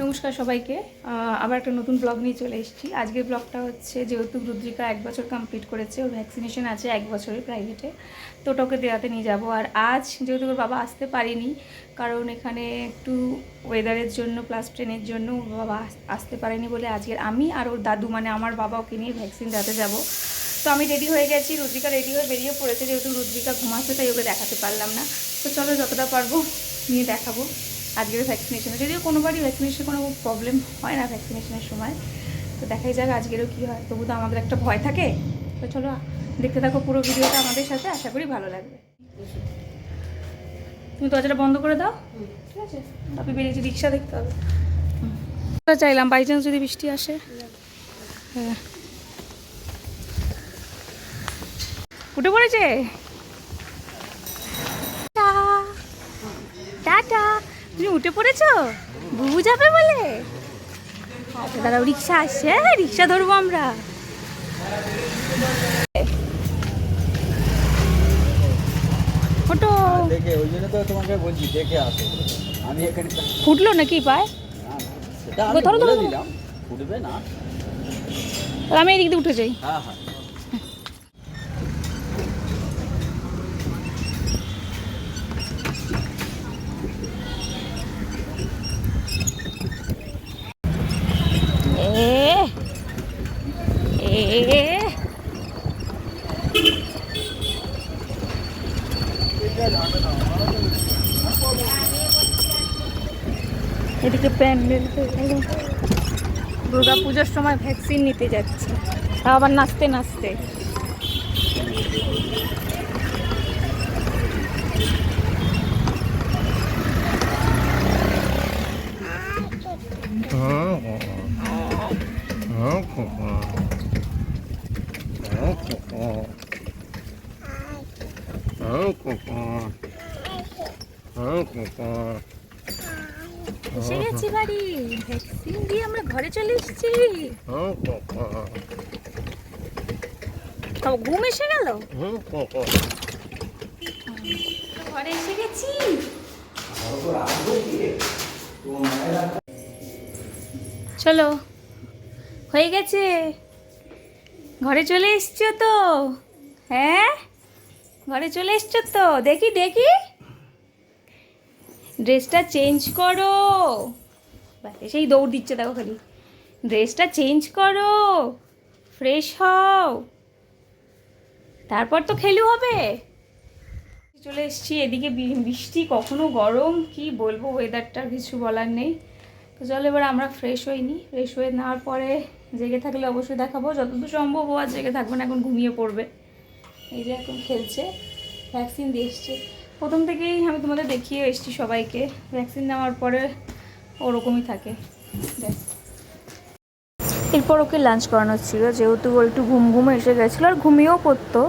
নমস্কার সবাইকে। আবার একটা নতুন ব্লগ নিয়ে চলে এসেছি। আজকের ব্লগটা হচ্ছে যেহেতু রুদ্রিকা 1 বছর কমপ্লিট করেছে, ওর ভ্যাকসিনেশন আছে 1 বছরের প্রাইভেটে, তো ওটা ওকে দেওয়াতে নিয়ে যাব। আর আজ যেহেতু ওর বাবা আসতে পারেনি, কারণ এখানে একটু ওয়েদারের জন্য প্লাস ট্রেনের জন্য ওর বাবা আসতে পারেনি বলে আজকের আমি আর ওর দাদু মানে আমার বাবা ওকে নিয়ে ভ্যাকসিন দেওয়াতে যাব। তো আমি রেডি হয়ে গেছি, রুদ্রিকা রেডি হয়ে বেরিয়ে পড়েছে, যেহেতু রুদ্রিকা ঘুমাচ্ছে তাই ওকে দেখাতে পারলাম না। তো চলো যতটা পারবো নিয়ে দেখাবো আজকের ভ্যাকসিনেশনে। যদিও কোনোবারই ভ্যাকসিনেশনে কোনো প্রবলেম হয় না ভ্যাকসিনেশনের সময়, তো দেখাই যাক আজকেরও কী হয়। তবু তো আমাদের একটা ভয় থাকে। তো চলো দেখতে থাকো পুরো ভিডিওটা আমাদের সাথে, আশা করি ভালো লাগবে। তুমি দরজাটা বন্ধ করে দাও, ঠিক আছে? আপনি বেরিয়েছি, রিক্সা দেখতে হবে। চাইলাম বাই চান্স যদি বৃষ্টি আসে। হ্যাঁ, উঠে পড়েছে। টাটা, তুমি উঠে পড়েছো বুবু যাবে বলে? আচ্ছা দাঁড়াও, রিক্সা আসছে, রিক্সা ধরবো আমরা। ওটো দেখে ওই জন্য তো তোমাকে বলছি দেখে আসো। আমি এখানে ফুটলো নাকি পায়? সেটা আমি বলে দিলাম, ফুটবে না। আমি এদিক দিয়ে উঠে যাই। হ্যাঁ হ্যাঁ, এদিকে প্যান্ডেল দুর্গা পুজোর সময় ভ্যাকসিন নিতে যাচ্ছে, তাও আবার নাচতে নাচতে। এসে গেছি বাড়ি, ভ্যাকসিন দিয়ে আমরা ঘরে চলে এসেছি। ঘুম এসে গেল, ঘরে এসে গেছি। চলো, হয়ে গেছে, ঘরে চলে এসছো তো? হ্যাঁ, ঘরে চলে এসছো তো? দেখি দেখি, ড্রেসটা চেঞ্জ করো। সেই দৌড় দিচ্ছে দেখো খালি। ড্রেসটা চেঞ্জ করো, ফ্রেশ হও, তারপর তো খেলু হবে। চলে এসছি, এদিকে বৃষ্টি কখনো গরম, কি বলবো, ওয়েদারটার কিছু বলার নেই। তো চলো এবার আমরা ফ্রেশ হইনি, ফ্রেশ হয়ে নেওয়ার পরে জেগে থাকলে অবশ্যই দেখাবো, যতদূর সম্ভব ও আর জেগে থাকবে না, এখন ঘুমিয়ে পড়বে। এই যে এখন খেলছে, ভ্যাকসিন দিয়ে এসছে। প্রথম থেকেই আমি তোমাদের দেখিয়ে এসেছি সবাইকে, ভ্যাকসিন নেওয়ার পরে ওরকমই থাকে। এরপর ওকে লাঞ্চ করানো ছিল, যেহেতু ও একটু ঘুম ঘুমে এসে গেছিলো আর ঘুমিয়েও পড়তো,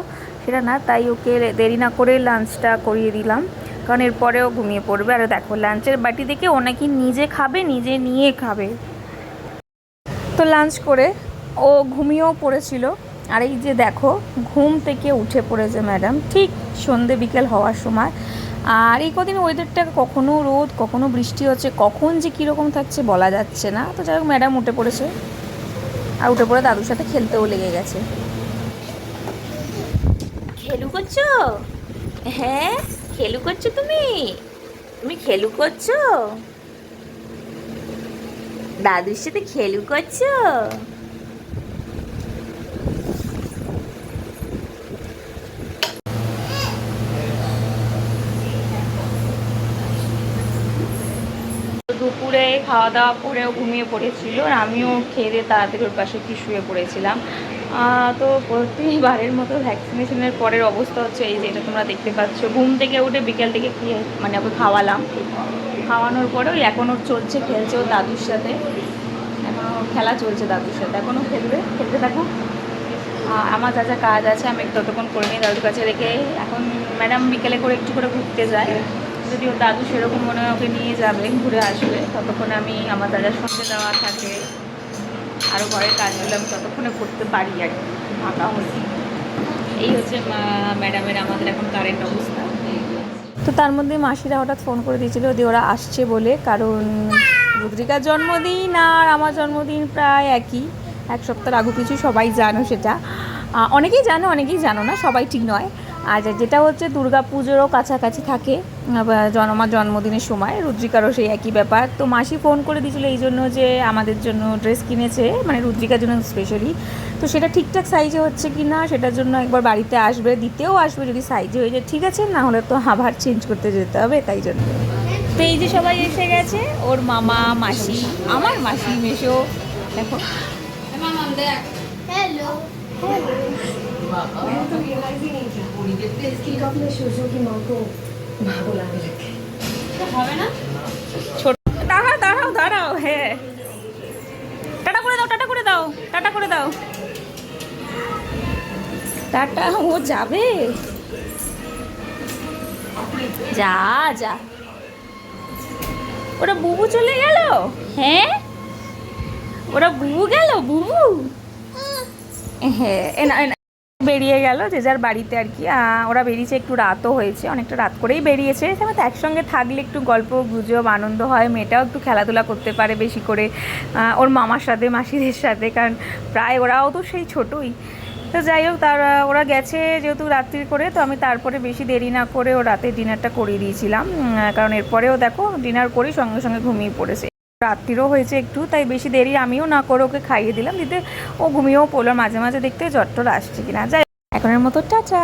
সেটা না, তাই ওকে দেরি না করে লাঞ্চটা করিয়ে দিলাম, কারণ এরপরেও ঘুমিয়ে পড়বে। আর দেখো লাঞ্চের বাটি থেকে ও নাকি নিজে খাবে, নিজে নিয়ে খাবে। তো লাঞ্চ করে ও ঘুমিয়েও পড়েছিল। আর এই যে দেখো ঘুম থেকে উঠে পড়েছে ম্যাডাম ঠিক সন্ধে বিকেল হওয়ার সময়। আর এই কদিন ওয়েদারটা কখনো রোদ কখনো বৃষ্টি হচ্ছে, কখন যে কীরকম থাকছে বলা যাচ্ছে না। তো যাই হোক ম্যাডাম উঠে পড়েছে, আর উঠে পড়ে দাদুর সাথে খেলতেও লেগে গেছে। খেলু করছো? হ্যাঁ খেলু করছো, তুমি তুমি খেলু করছো, দাদুর সাথে খেলু করছো। দুপুরে খাওয়া দাওয়া করেও ঘুমিয়ে পড়েছিল, আর আমিও খেয়ে দিয়ে তাড়াতাড়ি ওর পাশে একটু শুয়ে পড়েছিলাম। তো প্রতিবারের মতো ভ্যাকসিনেশনের পরের অবস্থা হচ্ছে এই যে এটা তোমরা দেখতে পাচ্ছ। ঘুম থেকে উঠে বিকেল থেকে মানে ওকে খাওয়ালাম, খাওয়ানোর পরে ওই এখন ওর চলছে, খেলছে ওর দাদুর সাথে, এখনও খেলা চলছে দাদুর সাথে, এখনও খেলবে, খেলতে থাকুক। আমার যা যা কাজ আছে আমি ততক্ষণ করে নিই দাদুর কাছে রেখে। এখন ম্যাডাম বিকেলে করে একটু করে ঘুরতে যায়, যদি ওর দাদু সেরকম মনে হয় ওকে নিয়ে যাবে, ঘুরে আসবে, ততক্ষণে আমি আমার দাদার সঙ্গে দেওয়া থাকে, আরও ঘরের কাজগুলো আমি ততক্ষণে করতে পারি আর কি, ফাঁকা হলে। এই হচ্ছে ম্যাডামের আমাদের এখন কারেন্ট অবস্থা। তো তার মধ্যে মাসিরা হঠাৎ ফোন করে দিয়েছিল যে ওরা আসছে বলে, কারণ রুদ্রিকার জন্মদিন আর আমার জন্মদিন প্রায় একই, এক সপ্তাহ আগু কিছু, সবাই জানো সেটা। অনেকেই জানো অনেকেই জানো না, সবাই ঠিক নয়। আর যেটা হচ্ছে দুর্গা পুজোরও কাছাকাছি থাকে আমার জন্মদিনের সময়, রুদ্রিকারও সেই একই ব্যাপার। তো মাসি ফোন করে দিয়েছিলো এই জন্য যে আমাদের জন্য ড্রেস কিনেছে, মানে রুদ্রিকার জন্য স্পেশালি। তো সেটা ঠিকঠাক সাইজে হচ্ছে কি না সেটার জন্য একবার বাড়িতে আসবে, দিতেও আসবে যদি সাইজে হয়ে যায় ঠিক আছে, না হলে তো আবার চেঞ্জ করতে যেতে হবে, তাই জন্য। তো এই যে সবাই এসে গেছে, ওর মামা মাসি, আমার মাসি মেশো, দেখো। হ্যালো হবে না ছোট, দাঁড়াও দাঁড়াও দাঁড়াও, হ্যাঁ টাটা করে দাও, টাটা করে দাও, টাটা করে দাও, টাটা। ও যাবে, যা যা, ওরা বুবু চলে গেল, হ্যাঁ ওরা বুবু গেল, বুবু, হ্যাঁ এনা এনা বেরিয়ে গেল যে যার বাড়িতে আর কি। ওরা বেরিয়েছে, একটু রাতও হয়েছে, অনেকটা রাত করেই বেরিয়েছে। সেখানে তো একসঙ্গে থাকলে একটু গল্প গুজব আনন্দ হয়, মেয়েটাও একটু খেলাধুলা করতে পারে বেশি করে ওর মামার সাথে মাসিদের সাথে, কারণ প্রায় ওরাও তো সেই ছোটোই। তো যাই হোক, ওরা গেছে যেহেতু রাত্রি করে, তো আমি তারপরে বেশি দেরি না করে ও রাতে ডিনারটা করিয়ে দিয়েছিলাম, কারণ এরপরেও দেখো ডিনার করেই সঙ্গে সঙ্গে ঘুমিয়ে পড়েছে। রাত্রিরও হয়েছে একটু, তাই বেশি দেরি আমিও না করে ওকে খাইয়ে দিলাম, দিতে ও ঘুমিয়েও পড়লো। মাঝে মাঝে দেখতে জট্টর আসছে কিনা। যাই এখনের মতো টাটা।